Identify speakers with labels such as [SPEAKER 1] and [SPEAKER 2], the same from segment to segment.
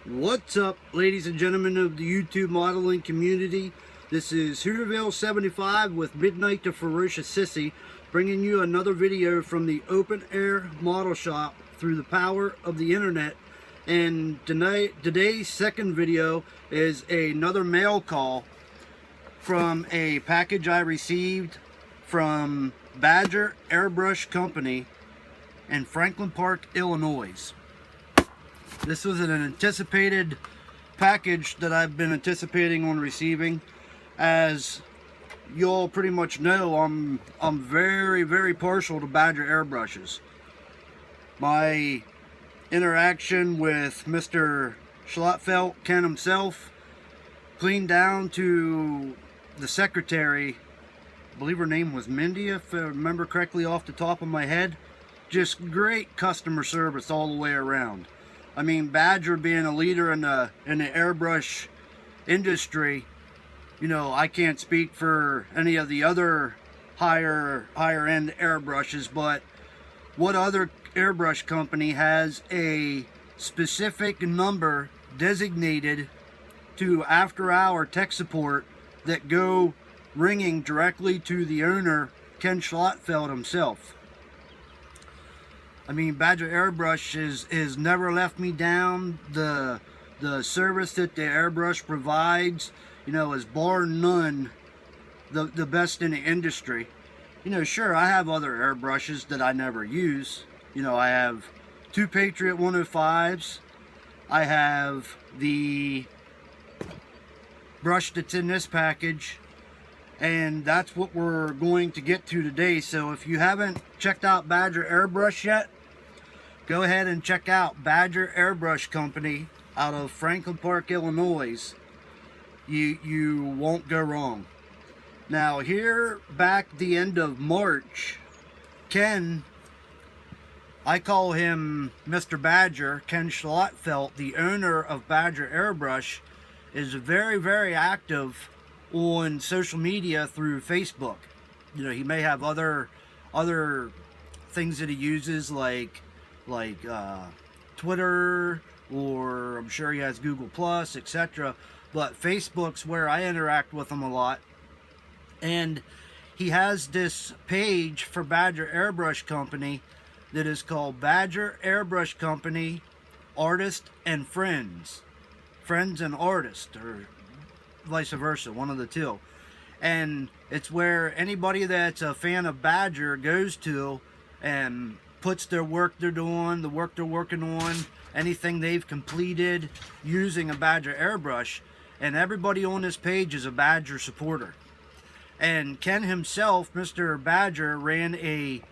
[SPEAKER 1] What's up, ladies and gentlemen of the YouTube modeling community? This is Hooterville75 with Midnight to Ferocious Sissy, bringing you another video from the open air model shop through the power of the internet. And today's second video is another mail call from a package I received from Badger Airbrush Company in Franklin Park, Illinois. This was an anticipated package that I've been anticipating on receiving. As y'all pretty much know, I'm very partial to Badger airbrushes. My interaction with Mr. Schlotfelt, Ken himself, clean down to the secretary, I believe her name was Mindy, if I remember correctly off the top of my head. Just great customer service all the way around. I mean, Badger being a leader in the airbrush industry, you know, I can't speak for any of the other higher end airbrushes, but what other airbrush company has a specific number designated to after-hour tech support that go ringing directly to the owner, Ken Schlotfelt himself? I mean, Badger Airbrush has never left me down. The service that the airbrush provides, you know, is bar none the best in the industry. You know, sure, I have other airbrushes that I never use. You know, I have two Patriot 105s. I have the brush that's in this package. And that's what we're going to get to today. So if you haven't checked out Badger Airbrush yet, go ahead and check out Badger Airbrush Company out of Franklin Park, Illinois. You won't go wrong. Now, here back the end of March, Ken, I call him Mr. Badger, Ken Schlotfelt, the owner of Badger Airbrush, is very active on social media through Facebook. You know, he may have other things that he uses like Twitter, or I'm sure he has Google Plus, etc. But Facebook's where I interact with him a lot. And he has this page for Badger Airbrush Company that is called Badger Airbrush Company Artist and Friends. Friends and Artist, or vice versa, one of the two. And it's where anybody that's a fan of Badger goes to and puts their work they're doing, the work they're working on, anything they've completed using a Badger airbrush, and everybody on this page is a Badger supporter. And Ken himself, Mr. Badger, ran a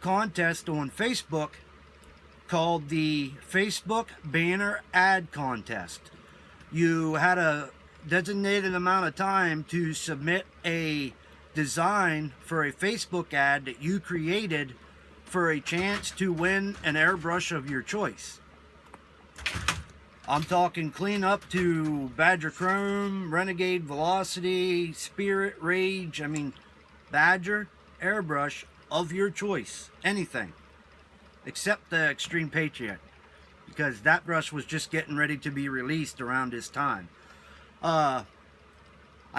[SPEAKER 1] contest on Facebook called the Facebook Banner Ad Contest. You had a designated amount of time to submit a design for a Facebook ad that you created for a chance to win an airbrush of your choice. I'm talking clean up to Badger Chrome, Renegade, Velocity, Spirit, Rage. I mean, Badger airbrush of your choice. Anything. Except the Extreme Patriot, because that brush was just getting ready to be released around this time. I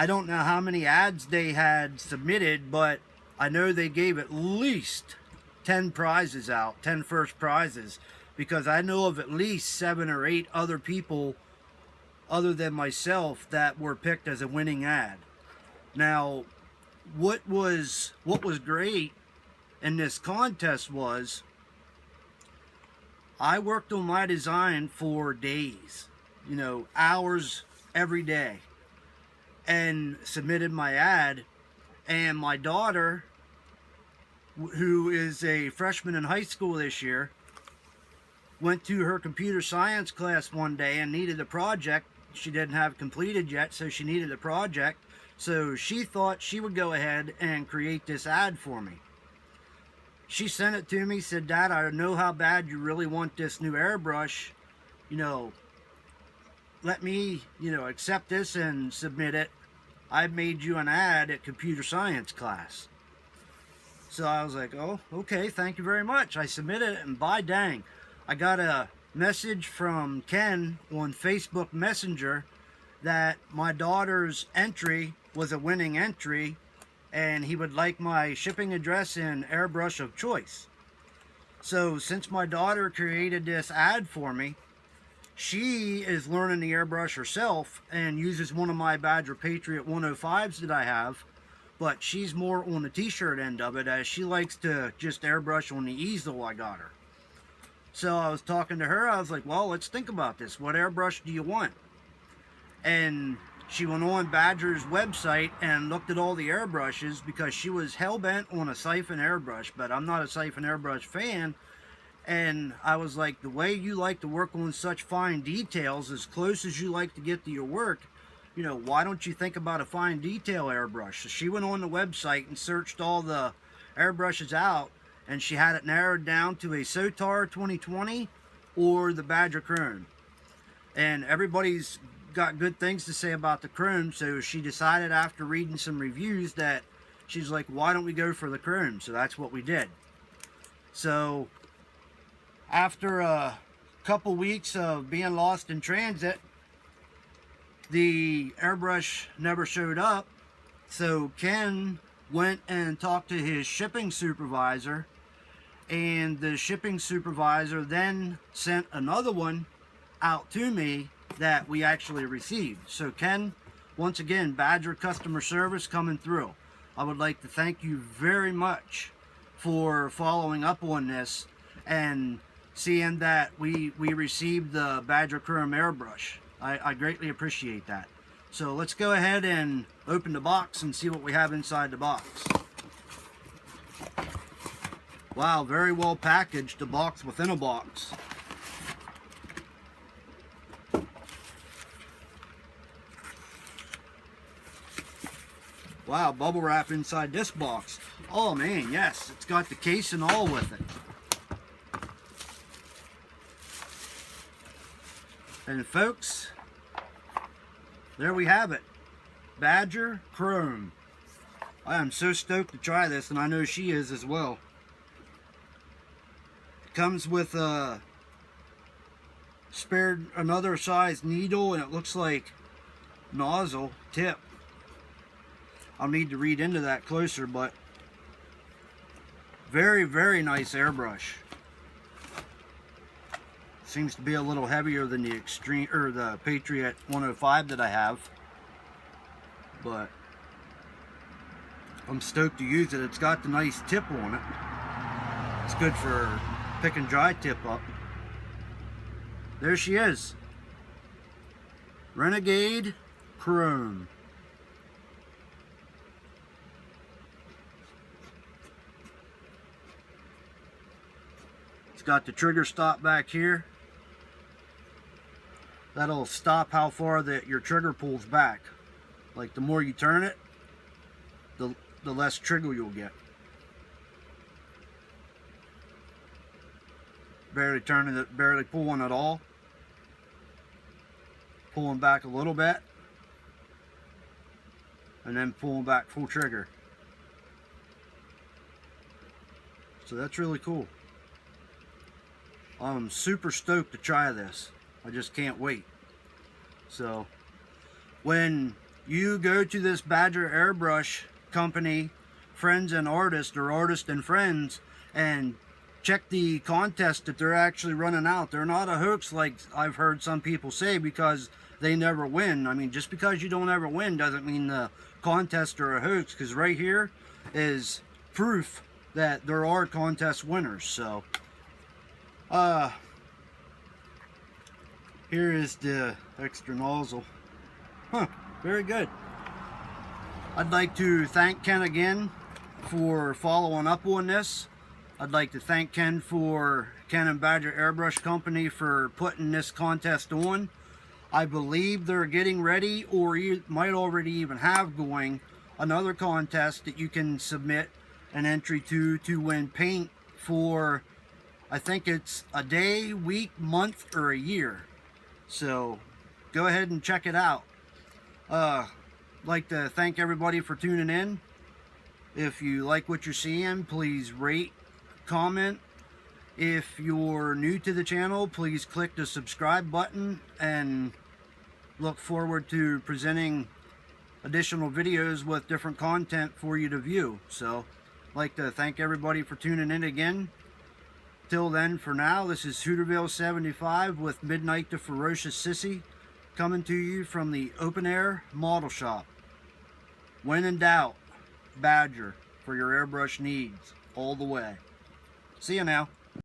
[SPEAKER 1] don't know how many ads they had submitted, but I know they gave at least 10 prizes out, 10 first prizes, because I know of at least 7 or 8 other people other than myself that were picked as a winning ad. Now, what was great in this contest was I worked on my design for days, you know, hours every day, and submitted my ad. And my daughter, who is a freshman in high school this year, went to her computer science class one day and needed a project she didn't have completed yet, so she needed a project. So she thought she would go ahead and create this ad for me. She sent it to me, said, "Dad, I know how bad you really want this new airbrush. You know, let me, you know, accept this and submit it. I've made you an ad at computer science class." So I was like, "Oh, okay, thank you very much." I submitted it, and by dang, I got a message from Ken on Facebook Messenger that my daughter's entry was a winning entry and he would like my shipping address and airbrush of choice. So since my daughter created this ad for me, she is learning the airbrush herself and uses one of my Badger Patriot 105s that I have, but she's more on the t-shirt end of it, as she likes to just airbrush on the easel I got her. So I was talking to her, I was like, well, let's think about this. What airbrush do you want? And she went on Badger's website and looked at all the airbrushes because she was hell-bent on a siphon airbrush, but I'm not a siphon airbrush fan. And I was like, the way you like to work on such fine details, as close as you like to get to your work, you know, why don't you think about a fine detail airbrush? So she went on the website and searched all the airbrushes out, and she had it narrowed down to a Sotar 2020 or the Badger Chrome. And everybody's got good things to say about the Chrome, so she decided after reading some reviews that she's like, why don't we go for the Chrome? So that's what we did. So after a couple weeks of being lost in transit, the airbrush never showed up. So Ken went and talked to his shipping supervisor, and the shipping supervisor then sent another one out to me that we actually received. So Ken, once again, Badger customer service coming through. I would like to thank you very much for following up on this and seeing that we received the Badger Chrome airbrush. I greatly appreciate that. So let's go ahead and open the box and see what we have inside the box. Wow, very well packaged, a box within a box. Wow, bubble wrap inside this box. Oh man, yes, it's got the case and all with it. And folks, there we have it. Badger Chrome. I am so stoked to try this, and I know she is as well. It comes with a spared another size needle, and it looks like nozzle tip. I'll need to read into that closer, but very, very nice airbrush. Seems to be a little heavier than the Extreme or the Patriot 105 that I have, but I'm stoked to use it. It's got the nice tip on it. It's good for pick and dry tip up. There she is. Renegade Chrome. It's got the trigger stop back here. That'll stop how far that your trigger pulls back. Like the more you turn it, the less trigger you'll get. Barely turning it, barely pulling at all. Pulling back a little bit. And then pulling back full trigger. So that's really cool. I'm super stoked to try this. I just can't wait. So when you go to this Badger Airbrush company, Friends and Artists, or Artist and Friends, and check the contest that they're actually running out. They're not a hoax like I've heard some people say, because they never win. I mean, just because you don't ever win doesn't mean the contest are a hoax, because right here is proof that there are contest winners. So here is the extra nozzle. Huh, very good. I'd like to thank Ken again for following up on this. I'd like to thank Ken and Badger Airbrush Company for putting this contest on. I believe they're getting ready, or you might already even have going, another contest that you can submit an entry to win paint for, I think it's a day, week, month, or a year. So go ahead and check it out. I'd like to thank everybody for tuning in. If you like what you're seeing, please rate, comment, If you're new to the channel, please click the subscribe button, and look forward to presenting additional videos with different content for you to view. So I'd like to thank everybody for tuning in again. Till then, for now, this is Hooterville75 with Midnight the Ferocious Sissy, coming to you from the Open Air Model Shop. When in doubt, Badger for your airbrush needs all the way. See you now.